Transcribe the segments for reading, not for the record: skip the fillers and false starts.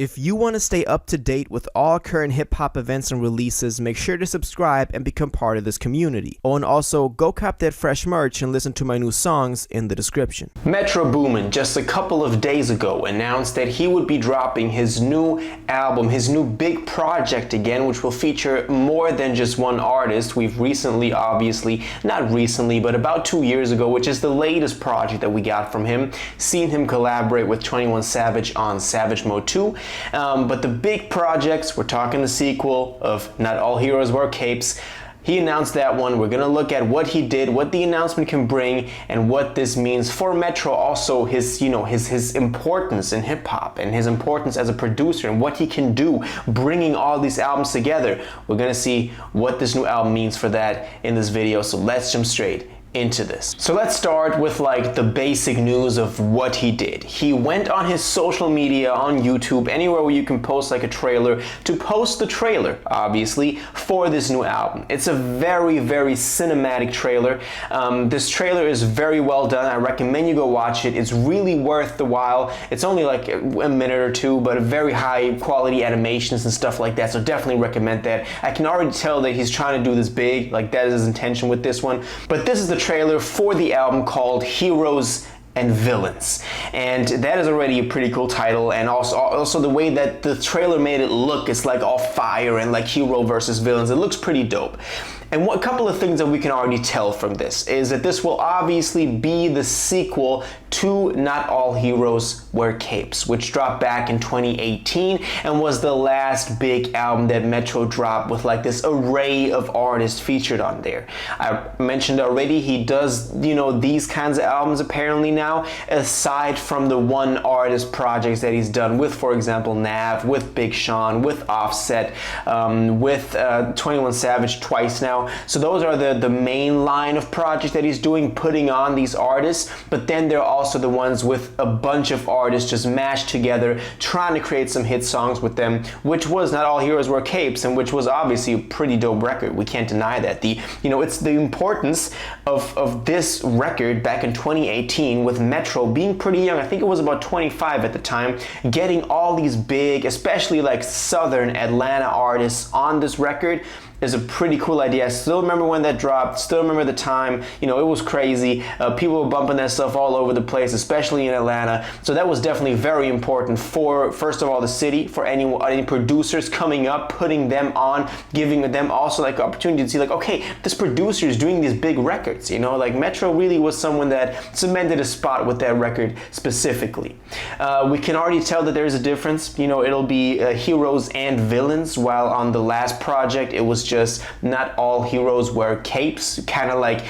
If you want to stay up to date with all current hip-hop events and releases, make sure to subscribe and become part of this community. Oh, and also, go cop that fresh merch and listen to my new songs in the description. Metro Boomin just a couple of days ago announced that he would be dropping his new album, his new big project again, which will feature more than just one artist. We've recently, obviously, not recently, but about 2 years ago, which is the latest project that we got from him, seen him collaborate with 21 Savage on Savage Mode 2. But the big projects, we're talking the sequel of Not All Heroes Wear Capes. He announced that one. We're going to look at what he did, what the announcement can bring, and what this means for Metro. Also his importance in hip hop and his importance as a producer and what he can do bringing all these albums together. We're going to see what this new album means for that in this video. So let's jump straight into this. So let's start with like the basic news of what he did. He went on his social media, on YouTube, anywhere where you can post like a trailer, to post the trailer, obviously, for this new album. It's a very, very cinematic trailer. This trailer is very well done. I recommend you go watch it. It's really worth the while. It's only like a minute or two, but very high quality animations and stuff like that. So definitely recommend that. I can already tell that he's trying to do this big, like that is his intention with this one. But this is the trailer for the album called Heroes and Villains, and that is already a pretty cool title. And also the way that the trailer made it look, it's like all fire and like hero versus villains. It looks pretty dope. And a couple of things that we can already tell from this is that this will obviously be the sequel to Not All Heroes Wear Capes, which dropped back in 2018 and was the last big album that Metro dropped with like this array of artists featured on there. I mentioned already he does, these kinds of albums apparently now, aside from the one artist projects that he's done with, for example, Nav, with Big Sean, with Offset, with 21 Savage twice now. So those are the main line of projects that he's doing, putting on these artists. But then there are also the ones with a bunch of artists just mashed together, trying to create some hit songs with them, which was Not All Heroes Wear Capes, and which was obviously a pretty dope record. We can't deny that. It's the importance of this record back in 2018 with Metro being pretty young. I think it was about 25 at the time, getting all these big, especially like Southern Atlanta artists on this record is a pretty cool idea. I still remember when that dropped, still remember the time, it was crazy. People were bumping that stuff all over the place, especially in Atlanta. So that was definitely very important for, first of all, the city, for any producers coming up, putting them on, giving them also like opportunity to see like, okay, this producer is doing these big records, like Metro really was someone that cemented a spot with that record specifically. We can already tell that there's a difference. It'll be heroes and villains, while on the last project, it was just Not All Heroes Wear Capes, kind of like,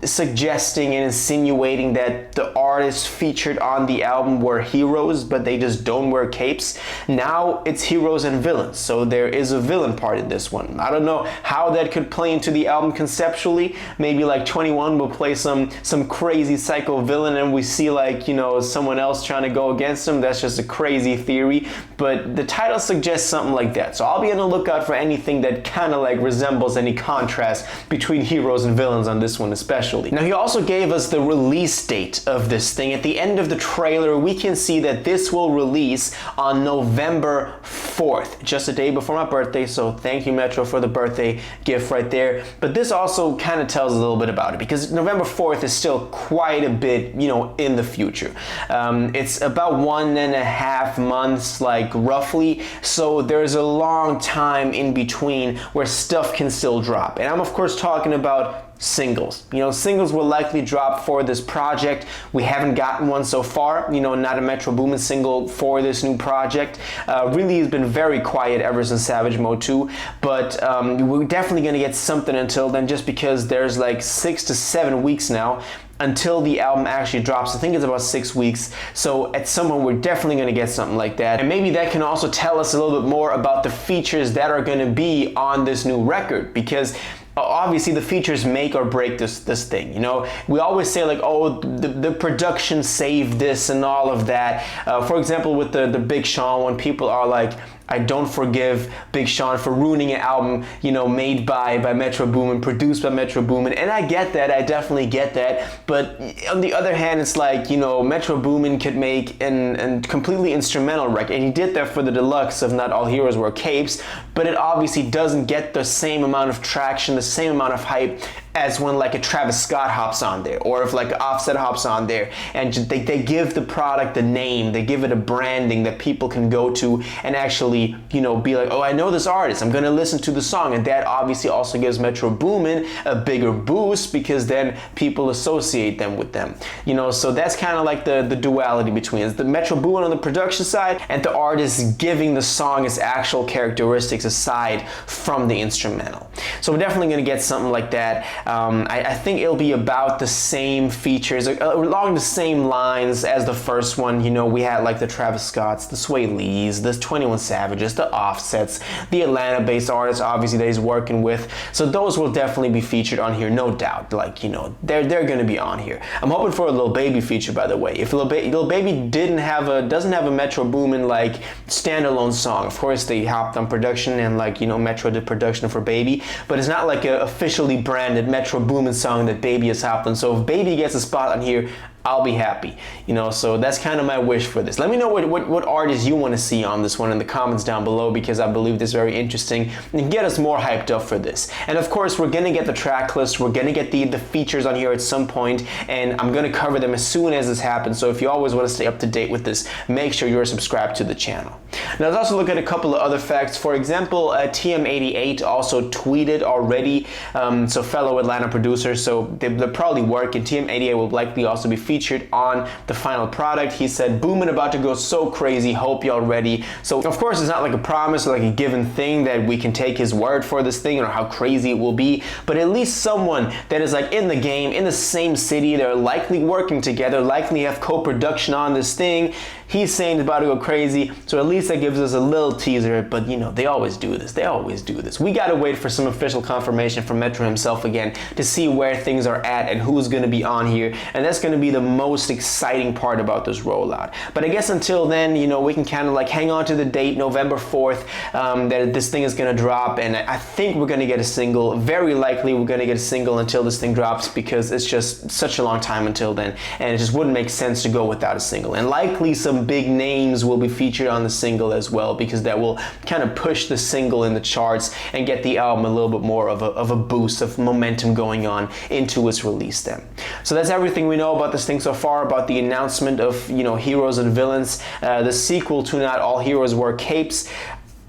suggesting and insinuating that the artists featured on the album were heroes, but they just don't wear capes. Now it's heroes and villains, so there is a villain part in this one. I don't know how that could play into the album conceptually. Maybe like 21 will play some crazy psycho villain and we see like, someone else trying to go against him. That's just a crazy theory, but the title suggests something like that. So I'll be on the lookout for anything that kind of like resembles any contrast between heroes and villains on this one especially. Now he also gave us the release date of this thing. At the end of the trailer we can see that this will release on November 4th, just a day before my birthday, so thank you Metro for the birthday gift right there. But this also kind of tells a little bit about it, because November 4th is still quite a bit in the future. It's about 1.5 months, like roughly, so there's a long time in between where stuff can still drop. And I'm of course talking about singles. Singles will likely drop for this project. We haven't gotten one so far, not a Metro Boomin single for this new project. Really has been very quiet ever since Savage Mode 2, but we're definitely going to get something until then, just because there's like 6 to 7 weeks now until the album actually drops. I think it's about 6 weeks. So at some point we're definitely going to get something like that. And maybe that can also tell us a little bit more about the features that are going to be on this new record, because obviously the features make or break this thing. You know, we always say like, oh, the production saved this and all of that. For example, with the Big Sean, when people are like, I don't forgive Big Sean for ruining an album, you know, made by Metro Boomin, produced by Metro Boomin, and I get that, I definitely get that, but on the other hand, it's like, you know, Metro Boomin could make an completely instrumental record, and he did that for the deluxe of Not All Heroes Wear Capes, but it obviously doesn't get the same amount of traction, the same amount of hype as when like a Travis Scott hops on there, or if like Offset hops on there, and they give the product the name, they give it a branding that people can go to and actually, you know, be like, oh, I know this artist, I'm gonna listen to the song, and that obviously also gives Metro Boomin a bigger boost because then people associate them with them, you know. So that's kind of like the duality between it. The Metro Boomin on the production side and the artist giving the song its actual characteristics aside from the instrumental. So we're definitely gonna get something like that. I think it'll be about the same features, along the same lines as the first one. You know, we had like the Travis Scotts, the Sway Lees, the 21 Savages, the Offsets, the Atlanta-based artists, obviously, that he's working with. So those will definitely be featured on here, no doubt. Like, you know, they're going to be on here. I'm hoping for a Lil Baby feature, by the way. If Lil Baby doesn't have a Metro Boomin like standalone song, of course they hopped on production and like, you know, Metro did production for Baby, but it's not like an officially branded Metro Boomin song that Baby has hopped on. So if Baby gets a spot on here, I'll be happy, you know. So that's kind of my wish for this. Let me know what artists you want to see on this one in the comments down below, because I believe this is very interesting and get us more hyped up for this. And of course, we're gonna get the track list, we're gonna get the features on here at some point, and I'm gonna cover them as soon as this happens. So if you always want to stay up to date with this, make sure you're subscribed to the channel. Now let's also look at a couple of other facts. For example, TM88 also tweeted already, so fellow Atlanta producers, so they're probably working. TM88 will likely also be featured on the final product. He said, Boomin about to go so crazy, hope y'all ready. So of course it's not like a promise or like a given thing that we can take his word for this thing or how crazy it will be, but at least someone that is like in the game, in the same city, they're likely working together, likely have co-production on this thing. He's saying it's about to go crazy, so at least that gives us a little teaser, but you know, they always do this. They always do this. We gotta wait for some official confirmation from Metro himself again to see where things are at and who's gonna be on here, and that's gonna be the most exciting part about this rollout. But I guess until then, you know, we can kind of like hang on to the date, November 4th, that this thing is gonna drop, and I think we're gonna get a single. Very likely we're gonna get a single until this thing drops, because it's just such a long time until then, and it just wouldn't make sense to go without a single. And likely some big names will be featured on the single as well, because that will kind of push the single in the charts and get the album a little bit more of a boost of momentum going on into its release then. So that's everything we know about this thing so far, about the announcement of, you know, Heroes and Villains, the sequel to Not All Heroes Wear Capes.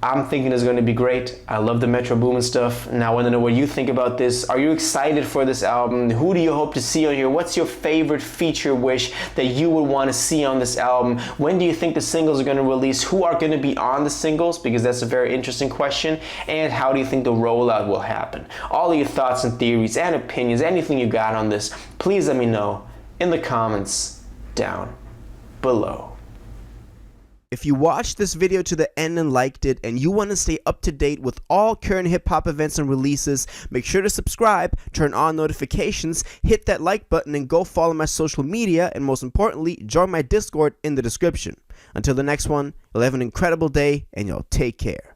I'm thinking it's going to be great. I love the Metro Boomin stuff. Now I want to know what you think about this. Are you excited for this album? Who do you hope to see on here? What's your favorite feature wish that you would want to see on this album? When do you think the singles are going to release? Who are going to be on the singles? Because that's a very interesting question. And how do you think the rollout will happen? All of your thoughts and theories and opinions, anything you got on this, please let me know in the comments down below. If you watched this video to the end and liked it, and you want to stay up to date with all current hip-hop events and releases, make sure to subscribe, turn on notifications, hit that like button, and go follow my social media, and most importantly, join my Discord in the description. Until the next one, you'll have an incredible day, and y'all take care.